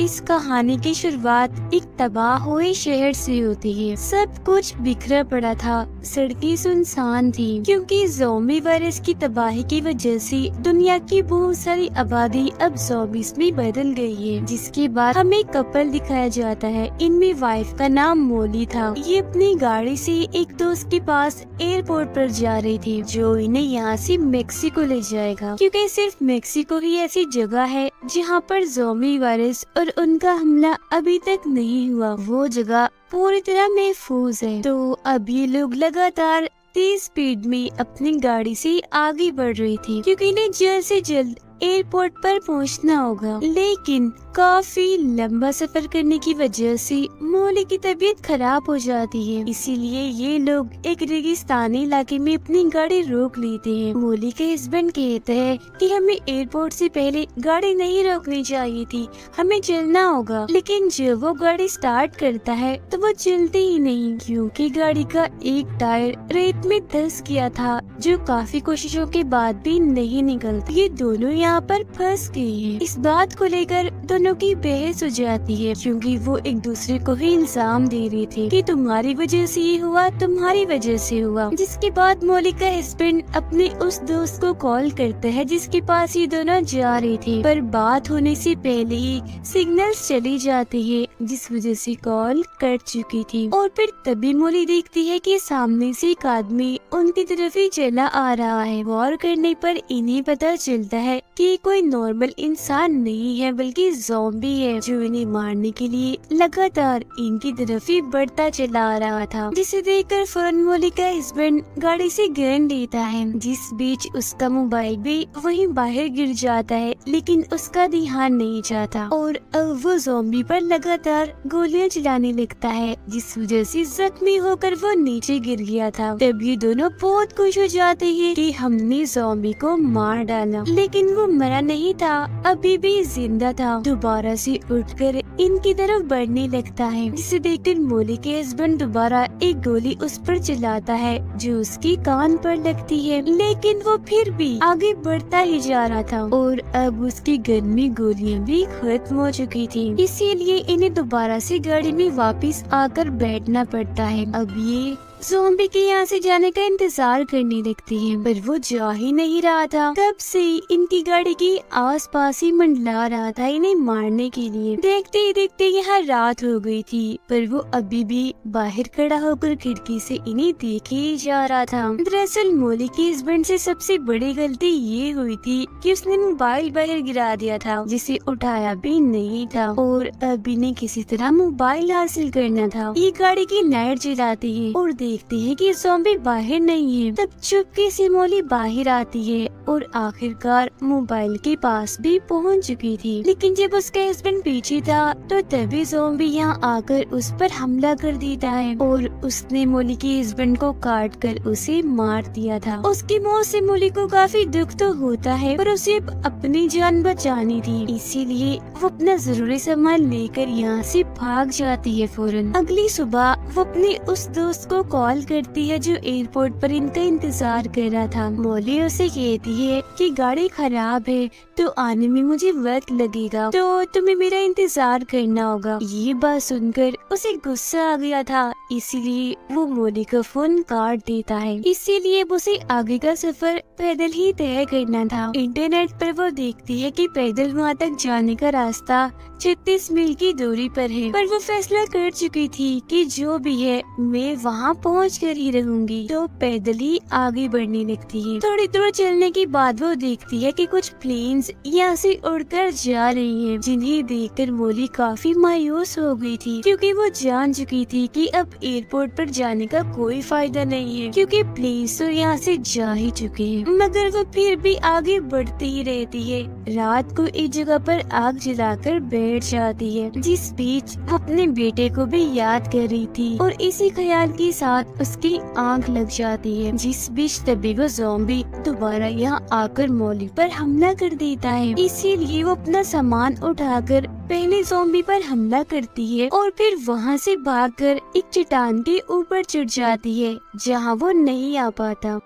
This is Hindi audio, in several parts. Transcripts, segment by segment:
इस कहानी की शुरुआत एक तबाह हुए शहर से होती है। सब कुछ बिखरा पड़ा था, सड़कें सुनसान थी क्योंकि ज़ॉम्बी वायरस की तबाही की वजह से दुनिया की बहुत सारी आबादी अब ज़ॉम्बीज़ में बदल गई है। जिसके बाद हमें कपल दिखाया जाता है, इनमें वाइफ का नाम मोली था। ये अपनी गाड़ी से एक दोस्त के पास एयरपोर्ट पर जा रही थी जो इन्हें यहाँ से मेक्सिको ले जाएगा, क्योंकि सिर्फ मेक्सिको ही ऐसी जगह है जहाँ पर ज़ॉम्बी वायरस और उनका हमला अभी तक नहीं हुआ। वो जगह पूरी तरह महफूज है। तो अब ये लोग लगातार तेज स्पीड में अपनी गाड़ी से आगे बढ़ रही थी क्योंकि इन्हें जल्द से जल्द एयरपोर्ट पर पहुंचना होगा। लेकिन काफी लंबा सफर करने की वजह से मोली की तबीयत खराब हो जाती है, इसीलिए ये लोग एक रेगिस्तानी इलाके में अपनी गाड़ी रोक लेते हैं। मोली के हस्बैंड कहते हैं कि हमें एयरपोर्ट से पहले गाड़ी नहीं रोकनी चाहिए थी, हमें चलना होगा। लेकिन जब वो गाड़ी स्टार्ट करता है तो वो चलती ही नहीं क्योंकि गाड़ी का एक टायर रेत में धंस गया था, जो काफी कोशिशों के बाद भी नहीं निकलता। ये दोनों यहाँ पर फंस गए हैं। इस बात को लेकर दोनों की बहस हो जाती है क्योंकि वो एक दूसरे को ही इल्जाम दे रही थी कि तुम्हारी वजह से ये हुआ, तुम्हारी वजह से हुआ। जिसके बाद मोली का हस्बैंड अपने उस दोस्त को कॉल करता है जिसके पास ये दोनों जा रहे थे, पर बात होने से पहले ही सिग्नल्स चली जाती है जिस वजह से कॉल कट चुकी थी। और फिर तभी मोली देखती है कि सामने से एक आदमी उनकी तरफ ही चला आ रहा है। गौर करने पर इन्हें पता चलता है कि कोई नॉर्मल इंसान नहीं है बल्कि ज़ॉम्बी है जो इन्हें मारने के लिए लगातार इनकी तरफ ही बढ़ता चला आ रहा था। जिसे देखकर फौरन मोली का हस्बैंड गाड़ी से गन लेता है। जिस बीच उसका मोबाइल भी वहीं बाहर गिर जाता है, लेकिन उसका ध्यान नहीं जाता और अब वो ज़ॉम्बी पर लगातार गोलियां चलाने लगता है, जिस वजह से जख्मी होकर वो नीचे गिर गया था। तब ये दोनों बहुत खुश हो जाते हैं कि हमने ज़ॉम्बी को मार डाला, लेकिन वो मरा नहीं था, अभी भी जिंदा था। दोबारा से उठकर इनकी तरफ बढ़ने लगता है, जिसे देखकर मोली के हस्बैंड दोबारा एक गोली उस पर चलाता है जो उसकी कान पर लगती है, लेकिन वो फिर भी आगे बढ़ता ही जा रहा था और अब उसकी गन में गोलियां भी खत्म हो चुकी थी। इसीलिए इन्हें दोबारा से गाड़ी में वापस आकर बैठना पड़ता है। अब ये ज़ॉम्बी के यहाँ से जाने का इंतजार करने लगती है, पर वो जा ही नहीं रहा था। तब से इनकी गाड़ी के आसपास ही मंडला रहा था इन्हें मारने के लिए। देखते ही देखते यहाँ रात हो गई थी, पर वो अभी भी बाहर खड़ा होकर खिड़की से इन्हें देखे ही जा रहा था। दरअसल मोली के हस्बैंड से सबसे बड़ी गलती ये हुई थी कि उसने मोबाइल बाहर गिरा दिया था, जिसे उठाया भी नहीं था और अब इन्हें किसी तरह मोबाइल हासिल करना था। ये गाड़ी की लाइट जलाती है और देखती है कि ज़ॉम्बी बाहर नहीं है। तब चुपके से मोली बाहर आती है और आखिरकार मोबाइल के पास भी पहुंच चुकी थी। लेकिन जब उसका हस्बैंड पीछे था तो तभी ज़ॉम्बी यहाँ आकर उस पर हमला कर देता है और उसने मोली के हस्बैंड को काट कर उसे मार दिया था। उसकी मौत से मोली को काफी दुख तो होता है, पर उसे अपनी जान बचानी थी, इसीलिए वो अपना जरूरी सामान लेकर यहाँ से भाग जाती है फौरन। अगली सुबह वो अपने उस दोस्त को कॉल करती है जो एयरपोर्ट पर इनका इंतजार कर रहा था। मोली उसे कहती है कि गाड़ी खराब है तो आने में मुझे वक्त लगेगा, तो तुम्हें मेरा इंतजार करना होगा। ये बात सुनकर उसे गुस्सा आ गया था, इसीलिए वो मोली का फोन काट देता है। इसीलिए उसे आगे का सफर पैदल ही तय करना था। इंटरनेट पर वो देखती है कि पैदल वहाँ तक जाने का रास्ता 36 मील की दूरी पर है, पर वो फैसला कर चुकी थी कि जो भी है मैं वहाँ पहुँच कर ही रहूंगी, तो पैदल ही आगे बढ़ने लगती है। थोड़ी दूर चलने के बाद वो देखती है कि कुछ प्लेन्स यहाँ से उड़कर जा रही हैं, जिन्हें देखकर मोली काफी मायूस हो गई थी क्योंकि वो जान चुकी थी कि अब एयरपोर्ट पर जाने का कोई फायदा नहीं है क्योंकि प्लेन्स तो यहाँ से जा ही चुके हैं। मगर वो फिर भी आगे बढ़ती ही रहती है। रात को एक जगह पर आग जलाकर बैठ जाती है, जिस बीच वो अपने बेटे को भी याद कर रही थी और इसी ख्याल के साथ उसकी आंख लग जाती है। जिस बीच तभी वो ज़ॉम्बी दोबारा यहाँ आकर मोली पर हमला कर देता है। इसीलिए वो अपना सामान उठाकर पहले ज़ॉम्बी पर हमला करती है और फिर वहाँ से भागकर एक चट्टान के ऊपर चढ़ जाती है जहाँ वो नहीं आ पाता।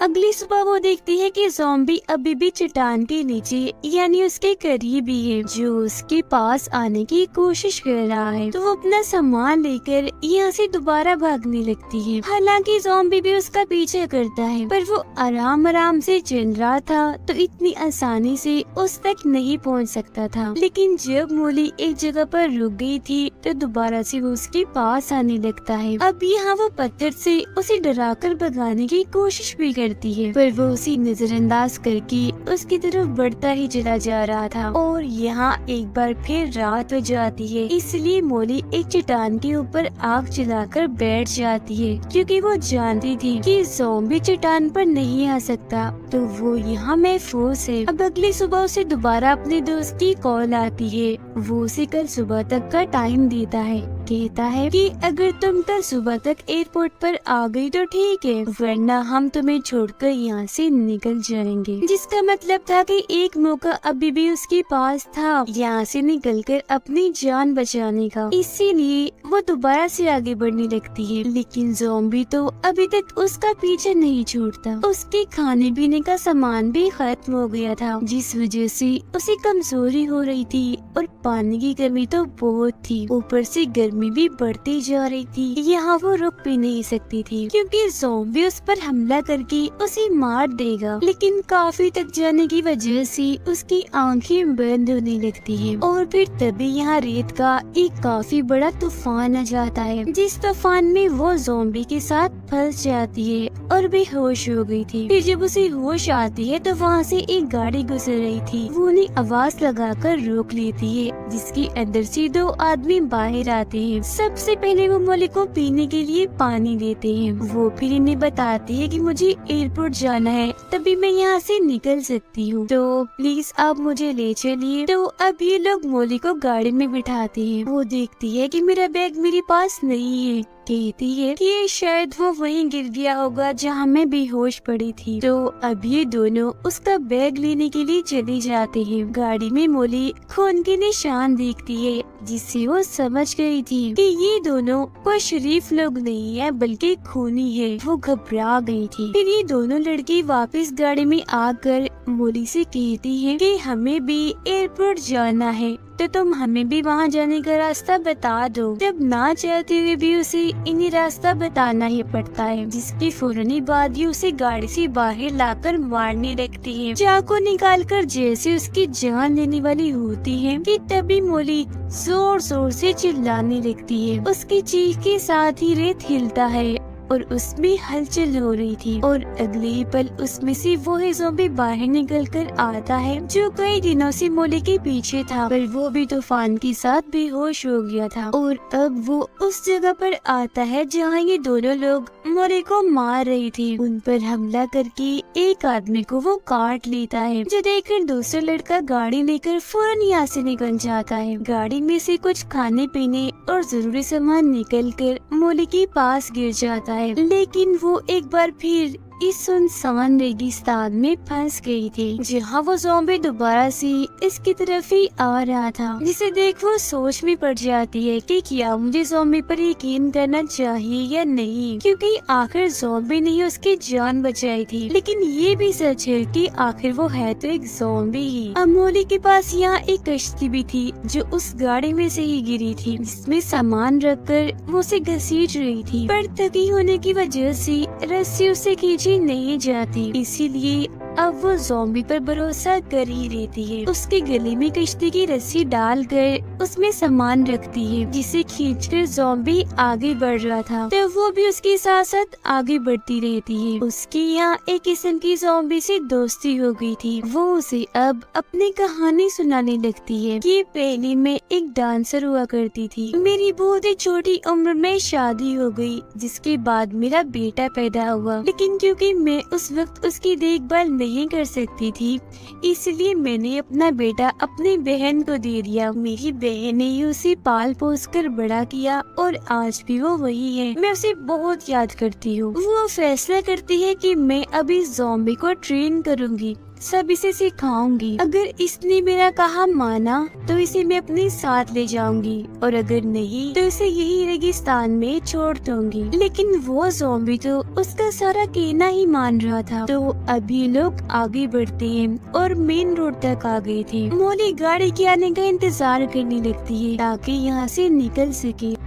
अगली सुबह वो देखती है कि ज़ॉम्बी अभी भी चट्टान के नीचे यानी उसके करीब ही है, जो उसके पास आने की कोशिश कर रहा है। तो वो अपना सामान लेकर यहाँ से दोबारा भागने लगती है। हालांकि ज़ॉम्बी भी उसका पीछा करता है, पर वो आराम आराम से चल रहा था तो इतनी आसानी से उस तक नहीं पहुँच सकता था। लेकिन जब मोली एक जगह पर रुक गई थी तो दोबारा से वो उसके पास आने लगता है। अब यहाँ वो पत्थर से उसे डराकर भगाने की कोशिश भी करती है, पर वो उसे नजरअंदाज करके उसकी तरफ बढ़ता ही चला जा रहा था। और यहाँ एक बार फिर रात हो जाती है, इसलिए मोली एक चट्टान के ऊपर आग जलाकर बैठ जाती है, क्योंकि वो जानती थी कि ज़ॉम्बी चट्टान पर नहीं आ सकता, तो वो यहाँ महफूज है। अब अगली सुबह उसे दोबारा अपने दोस्त की कॉल आती है। वो उसे कल सुबह तक का टाइम देता है, कहता है कि अगर तुम कल सुबह तक एयरपोर्ट पर आ गई तो ठीक है, वरना हम तुम्हें छोड़कर यहाँ से निकल जाएंगे। जिसका मतलब था कि एक मौका अभी भी उसके पास था यहाँ से निकलकर अपनी जान बचाने का, इसीलिए वो दोबारा से आगे बढ़ने लगती है। लेकिन ज़ॉम्बी तो अभी तक उसका पीछा नहीं छोड़ता। उसके खाने पीने का सामान भी खत्म हो गया था, जिस वजह से उसे कमजोरी हो रही थी और पानी की कमी तो बहुत थी। ऊपर से गर्मी भी बढ़ती जा रही थी। यहाँ वो रुक भी नहीं सकती थी, क्योंकि ज़ॉम्बी उस पर हमला करके उसे मार देगा। लेकिन काफी तक जाने की वजह से उसकी आंखें बंद होने लगती है। और फिर तभी यहाँ रेत का एक काफी बड़ा तूफान आ जाता है, जिस तूफान में वो ज़ॉम्बी के साथ फंस जाती है और बेहोश हो गई थी। फिर जब उसे होश आती है तो वहाँ से एक गाड़ी गुजर रही थी। वो उन्हें आवाज लगाकर रोक लेती है, जिसके अंदर से दो आदमी बाहर आते हैं। सबसे पहले वो मोली को पीने के लिए पानी देते हैं। वो फिर इन्हें बताते हैं कि मुझे एयरपोर्ट जाना है, तभी मैं यहाँ से निकल सकती हूँ, तो प्लीज आप मुझे ले चलिए। तो अब ये लोग मोली को गाड़ी में बिठाते हैं। वो देखती है कि मेरा बैग मेरे पास नहीं है, कहती है कि शायद वो वहीं गिर गया होगा जहाँ मैं बेहोश पड़ी थी। तो अब ये दोनों उसका बैग लेने के लिए चले जाते हैं। गाड़ी में मोली खून के निशान देखती है, जिससे वो समझ गई थी कि ये दोनों कोई शरीफ लोग नहीं है, बल्कि खूनी है। वो घबरा गई थी। फिर ये दोनों लड़की वापस गाड़ी में आकर मोली से कहती है कि हमें भी एयरपोर्ट जाना है, तो तुम हमें भी वहाँ जाने का रास्ता बता दो। जब ना चाहते हुए भी उसे इन्हीं रास्ता बताना ही पड़ता है, जिसके फौरन बाद ही उसे गाड़ी से बाहर लाकर मारने लगती है। चाकू निकालकर जैसे उसकी जान लेने वाली होती है कि तभी मोली जोर जोर से चिल्लाने लगती है। उसकी चीख के साथ ही रेत हिलता है और उसमें हलचल हो रही थी। और अगले ही पल उसमें से वो ही ज़ॉम्बी बाहर निकल कर आता है, जो कई दिनों से मोली के पीछे था, पर वो भी तूफान के साथ बेहोश हो गया था। और अब वो उस जगह पर आता है जहाँ ये दोनों लोग मोली को मार रही थी। उन पर हमला करके एक आदमी को वो काट लेता है, जो देखकर दूसरा लड़का गाड़ी लेकर फौरन यहाँ से निकल जाता है। गाड़ी में से कुछ खाने पीने और जरूरी सामान निकल कर मोली के पास गिर जाता है। लेकिन वो एक बार फिर इस सुनसान रेगिस्तान में फंस गई थी, जहाँ वो ज़ॉम्बी दोबारा से इसकी तरफ ही आ रहा था, जिसे देख वो सोच में पड़ जाती है कि क्या मुझे ज़ॉम्बी पर यकीन करना चाहिए या नहीं, क्योंकि आखिर ज़ॉम्बी ने ही उसकी जान बचाई थी। लेकिन ये भी सच है कि आखिर वो है तो एक ज़ॉम्बी ही। अब मोली के पास यहाँ एक कश्ती भी थी, जो उस गाड़ी में से ही गिरी थी, जिसमें सामान रखकर वो उसे घसीट रही थी, पर थकी होने की वजह से रस्सी उसे खींची नहीं जाती, इसीलिए अब वो ज़ॉम्बी पर भरोसा कर ही रहती है। उसके गले में कश्ती की रस्सी डालकर उसमें सामान रखती है, जिसे खींचकर ज़ॉम्बी आगे बढ़ रहा था, तो वो भी उसके साथ साथ आगे बढ़ती रहती है। उसकी यहाँ एक किस्म की ज़ॉम्बी से दोस्ती हो गई थी। वो उसे अब अपनी कहानी सुनाने लगती है कि पहले मैं एक डांसर हुआ करती थी, मेरी बहुत ही छोटी उम्र में शादी हो गई, जिसके बाद मेरा बेटा पैदा हुआ, लेकिन क्योंकि मैं उस वक्त उसकी देखभाल नहीं कर सकती थी, इसलिए मैंने अपना बेटा अपनी बहन को दे दिया। मेरी बहन ने ही उसे पाल पोस कर बड़ा किया और आज भी वो वही है। मैं उसे बहुत याद करती हूँ। वो फैसला करती है कि मैं अभी ज़ॉम्बी को ट्रेन करूँगी, सब इसे सिखाऊंगी। अगर इसने मेरा कहा माना तो इसे मैं अपने साथ ले जाऊंगी और अगर नहीं तो इसे यही रेगिस्तान में छोड़ दूंगी। लेकिन वो ज़ॉम्बी तो उसका सारा कहना ही मान रहा था। तो अभी लोग आगे बढ़ते हैं और मेन रोड तक आ गए थे। मोली गाड़ी के आने का इंतजार करने लगती है ताकि यहाँ से निकल सके।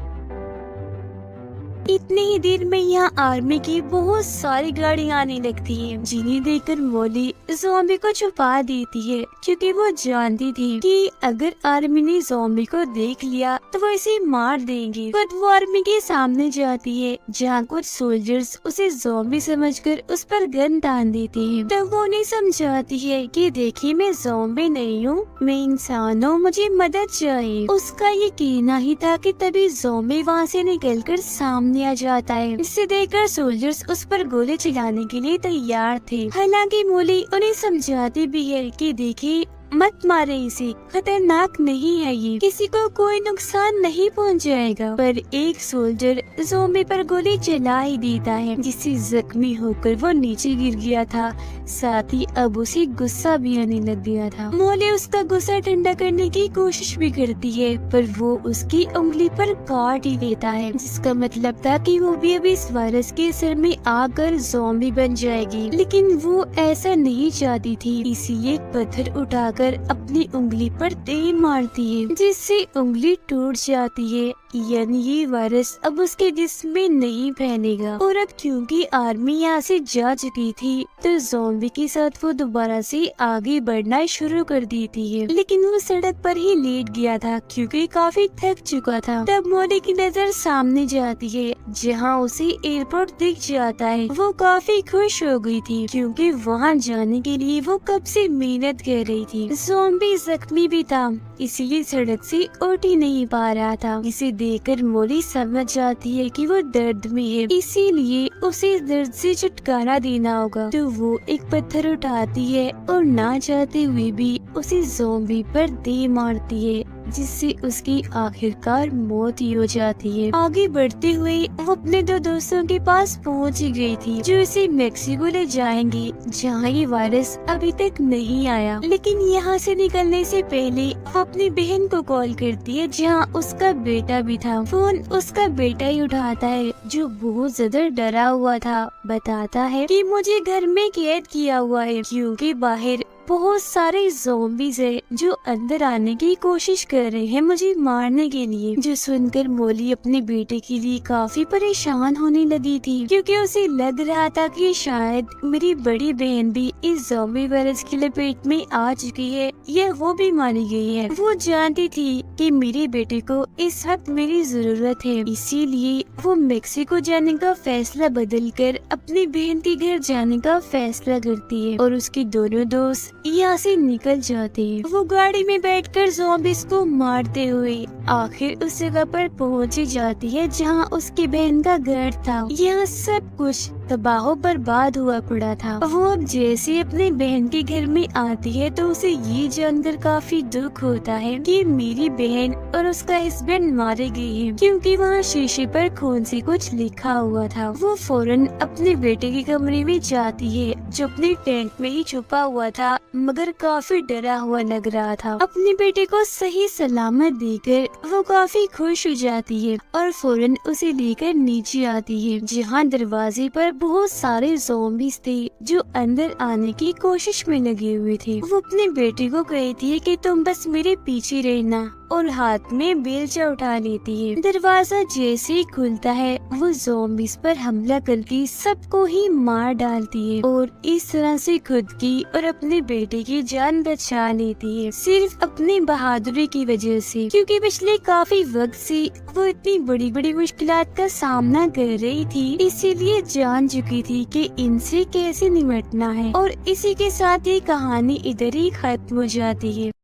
इतनी ही देर में यहाँ आर्मी की बहुत सारी गाड़ियाँ आने लगती हैं, जिन्हें देखकर मोली ज़ॉम्बी को छुपा देती है क्योंकि वो जानती थी कि अगर आर्मी ने ज़ॉम्बी को देख लिया तो वो इसे मार देंगे। पर वो आर्मी के सामने जाती है जहाँ कुछ सोल्जर्स उसे ज़ॉम्बी समझकर उस पर गन तान देते हैं। तब वो उन्हें समझाती है कि देखिए मैं ज़ॉम्बी नहीं हूँ, मैं इंसान हूँ, मुझे मदद चाहिए। उसका ये कहना ही था कि तभी ज़ॉम्बी वहाँ से निकलकर सामने आ जाता है। इसे देखकर सोल्जर्स उस पर गोली चलाने के लिए तैयार थे। हालांकि मोली उन्हें समझाती भी है कि देखिए मत मारे इसे, खतरनाक नहीं है ये, किसी को कोई नुकसान नहीं पहुंचाएगा। पर एक सोल्जर ज़ॉम्बी पर गोली चला ही देता है जिससे जख्मी होकर वो नीचे गिर गया था। साथ ही अब उसे गुस्सा भी आने लग गया था। मोली उसका गुस्सा ठंडा करने की कोशिश भी करती है पर वो उसकी उंगली पर काट ही देता है, जिसका मतलब था कि वो भी अब इस वायरस के असर में आकर ज़ॉम्बी बन जाएगी। लेकिन वो ऐसा नहीं चाहती थी, इसीलिए पत्थर उठाकर अपनी उंगली पर तेज मारती है जिससे उंगली टूट जाती है। यानी ये वायरस अब उसके जिस्म में नहीं फैलेगा। और अब क्योंकि आर्मी यहाँ से जा चुकी थी तो ज़ॉम्बी के साथ वो दोबारा से आगे बढ़ना शुरू कर देती है। लेकिन वो सड़क पर ही लेट गया था क्योंकि काफी थक चुका था। तब मोली की नजर सामने जाती है जहाँ उसे एयरपोर्ट दिख जाता है। वो काफी खुश हो गई थी क्योंकि वहाँ जाने के लिए वो कब से मेहनत कर रही थी। ज़ॉम्बी जख्मी भी था इसीलिए सड़क से उठ ही नहीं पा रहा था। इसे देखकर मोली समझ जाती है कि वो दर्द में है, इसीलिए उसे दर्द से छुटकारा देना होगा। तो वो एक पत्थर उठाती है और ना चाहते हुए भी उसे ज़ॉम्बी पर दे मारती है जिससे उसकी आखिरकार मौत ही हो जाती है। आगे बढ़ते हुए वो अपने दो दोस्तों के पास पहुंच गई थी जो इसे मेक्सिको ले जाएंगे जहां ये वायरस अभी तक नहीं आया। लेकिन यहाँ से निकलने से पहले वो अपनी बहन को कॉल करती है जहाँ उसका बेटा भी था। फोन उसका बेटा ही उठाता है जो बहुत ज्यादा डरा हुआ था। बताता है कि मुझे घर में कैद किया हुआ है क्योंकि बाहर बहुत सारे ज़ॉम्बीज़ है जो अंदर आने की कोशिश कर रहे हैं मुझे मारने के लिए। जो सुनकर मोली अपने बेटे के लिए काफी परेशान होने लगी थी क्योंकि उसे लग रहा था कि शायद मेरी बड़ी बहन भी इस ज़ॉम्बी वायरस की लपेट में आ चुकी है या वो भी मारी गई है। वो जानती थी कि मेरे बेटे को इस वक्त मेरी जरूरत है, इसीलिए वो मेक्सिको जाने का फैसला बदलकर अपनी बहन के घर जाने का फैसला करती है और उसके दोनों दोस्त यहाँ से निकल जाते हैं। वो गाड़ी में बैठकर ज़ॉम्बीज़ को मारते हुए आखिर उस जगह पर पहुँच जाती है जहाँ उसकी बहन का घर था। यहाँ सब कुछ तबाह बर्बाद हुआ पड़ा था। वो अब जैसे अपने बहन के घर में आती है तो उसे ये जानकर काफी दुख होता है कि मेरी बहन और उसका हस्बैंड मारे गए हैं क्योंकि वहाँ शीशे पर खून से कुछ लिखा हुआ था। वो फौरन अपने बेटे के कमरे में जाती है जो अपने टेंट में ही छुपा हुआ था मगर काफी डरा हुआ लग रहा था। अपने बेटे को सही सलामत देकर वो काफी खुश हो जाती है और फौरन उसे लेकर नीचे आती है जहाँ दरवाजे पर बहुत सारे ज़ॉम्बीज़ थे जो अंदर आने की कोशिश में लगे हुए थे। वो अपने बेटे को कहती है कि तुम बस मेरे पीछे रहना और हाथ में बेलचा उठा लेती है। दरवाजा जैसे ही खुलता है वो ज़ॉम्बीज़ पर हमला करके सबको ही मार डालती है और इस तरह से खुद की और अपने बेटे की जान बचा लेती है सिर्फ अपनी बहादुरी की वजह से, क्योंकि पिछले काफी वक्त से वो इतनी बड़ी बड़ी मुश्किलात का सामना कर रही थी, इसीलिए जान चुकी थी कि इनसे कैसे निपटना है। और इसी के साथ ये कहानी इधर ही खत्म हो जाती है।